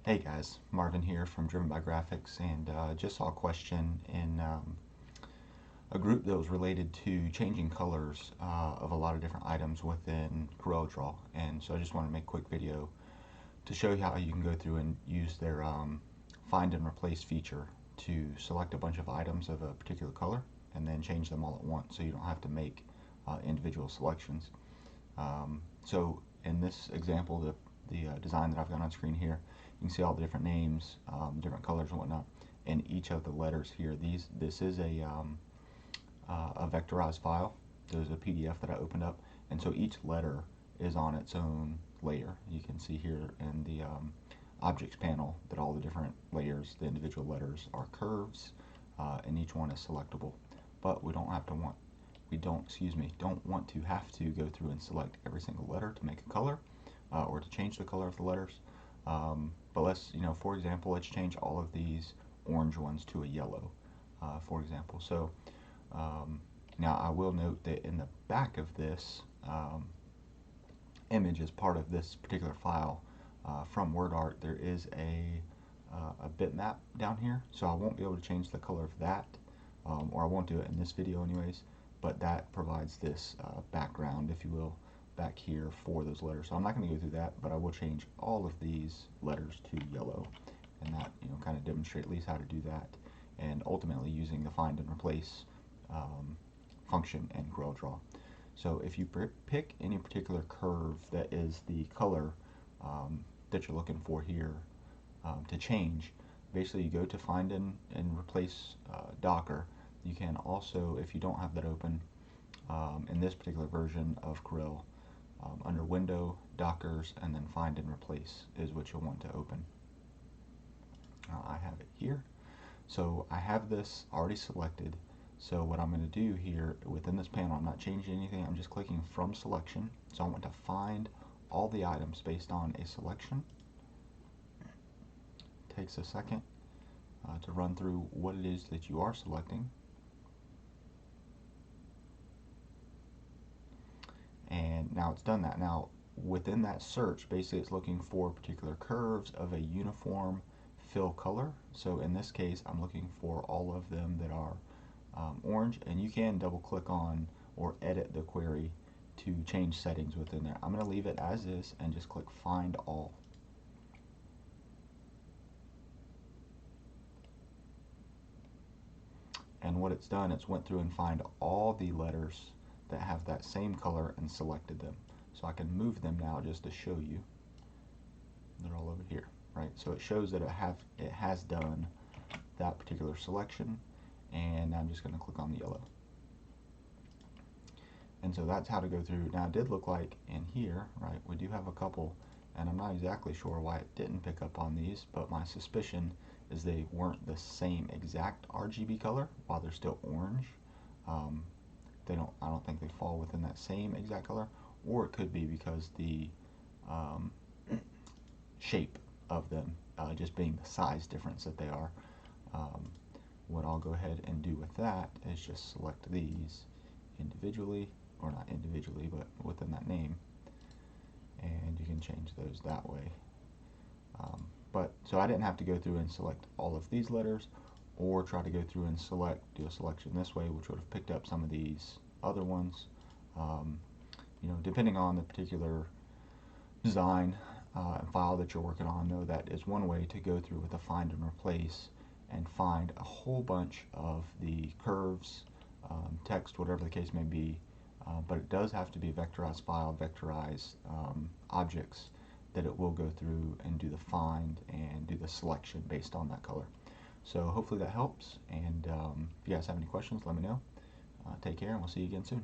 Hey guys, Marvin here from Driven by Graphics, and just saw a question in a group that was related to changing colors of a lot of different items within CorelDraw. And so I just want to make a quick video to show you how you can go through and use their find and replace feature to select a bunch of items of a particular color and then change them all at once, so you don't have to make individual selections. So in this example, the design that I've got on screen here, you can see all the different names, different colors and whatnot, and each of the letters here. This is a vectorized file. There's a PDF that I opened up, and so each letter is on its own layer. You can see here in the objects panel that all the different layers, the individual letters, are curves, and each one is selectable. But we don't want to have to go through and select every single letter to make a color or to change the color of the letters. But let's, for example, let's change all of these orange ones to a yellow, for example. So now I will note that in the back of this image, as part of this particular file from WordArt, there is a bitmap down here, so I won't be able to change the color of that, or I won't do it in this video anyways, but that provides this background, if you will, back here for those letters. So I'm not going to go through that, but I will change all of these letters to yellow, and that kind of demonstrate at least how to do that, and ultimately using the find and replace function in CorelDraw. So if you pick any particular curve that is the color that you're looking for here to change, basically you go to find and replace Docker. You can also, if you don't have that open in this particular version of Corel, under Window, Dockers, and then Find and Replace is what you'll want to open. I have it here. So I have this already selected. So what I'm going to do here within this panel, I'm not changing anything, I'm just clicking from selection. So I want to find all the items based on a selection. It takes a second to run through what it is that you are selecting. And now it's done that. Now within that search, basically it's looking for particular curves of a uniform fill color. So in this case, I'm looking for all of them that are orange, and you can double click on or edit the query to change settings within there. I'm going to leave it as is and just click find all. And what it's done, it's went through and find all the letters that have that same color and selected them. So I can move them now just to show you. They're all over here, right? So it shows that it has done that particular selection, and I'm just going to click on the yellow. And so that's how to go through. Now it did look like in here, right, we do have a couple, and I'm not exactly sure why it didn't pick up on these, but my suspicion is they weren't the same exact RGB color while they're still orange. I don't think they fall within that same exact color, or it could be because the shape of them just being the size difference that they are. What I'll go ahead and do with that is just select these individually, or not individually, but within that name, and you can change those that way. So I didn't have to go through and select all of these letters, or try to go through and do a selection this way, which would have picked up some of these other ones. Depending on the particular design and file that you're working on, though, that is one way to go through with a find and replace and find a whole bunch of the curves, text, whatever the case may be. But it does have to be a vectorized file, vectorized objects, that it will go through and do the find and do the selection based on that color. So hopefully that helps, and if you guys have any questions, let me know. Take care, and we'll see you again soon.